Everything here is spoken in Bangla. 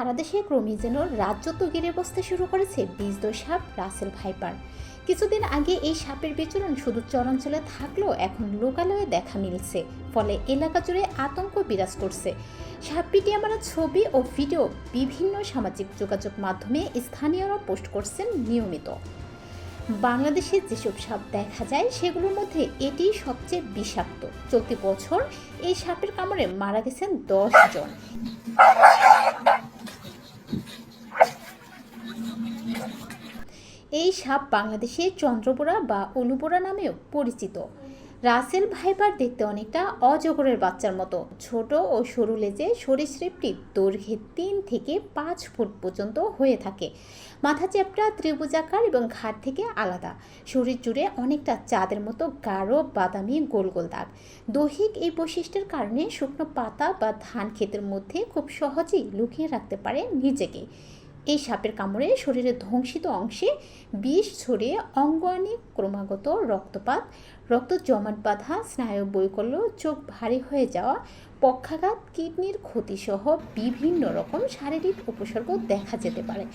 সারা দেশে ক্রমেই যেন রাজত্ব ঘিরে বসতে শুরু করেছে বিষধর সাপ রাসেল ভাইপার। কিছুদিন আগে এই সাপের বিচরণ শুধু চরাঞ্চলে থাকলেও এখন লোকালয়ে দেখা মিলছে, ফলে এলাকা জুড়ে আতঙ্ক বিরাজ করছে। সাপটি আমার ছবি ও ভিডিও বিভিন্ন সামাজিক যোগাযোগ মাধ্যমে স্থানীয়রা পোস্ট করছেন নিয়মিত। বাংলাদেশে যেসব সাপ দেখা যায় সেগুলোর মধ্যে এটি সবচেয়ে বিষাক্ত। চলতি বছর এই সাপের কামড়ে মারা গেছেন 10 জন। এই সাপ বাংলাদেশে চন্দ্রবোরা বা উলুবোরা নামেও পরিচিত। রাসেল ভাইপার দেখতে অনেকটা অজগরের বাচ্চার মতো, ছোট ও সরু লেজে সরীসৃপটি দৈর্ঘ্যে 3 থেকে 5 ফুট পর্যন্ত হয়ে থাকে। মাথা চ্যাপ্টা, ত্রিভুজাকার এবং ঘাড় থেকে আলাদা। শরীর জুড়ে অনেকটা চাঁদের মতো গাঢ় বাদামি গোল গোল দাগ। দৈহিক এই বৈশিষ্ট্যের কারণে শুকনো পাতা বা ধান ক্ষেতের মধ্যে খুব সহজেই লুকিয়ে রাখতে পারে নিজেকে। এই সাপের কামড়ে শরীরের ধ্বংসিত অংশে বিষ ছড়িয়ে অঙ্গাণু ক্রমাগত রক্তপাত, রক্ত জমাট বাঁধা, স্নায়ু বৈকল্য, চোখ ভারী হয়ে যাওয়া, পক্ষাঘাত, কিডনির ক্ষতিসহ বিভিন্ন রকম শারীরিক উপসর্গ দেখা যেতে পারে।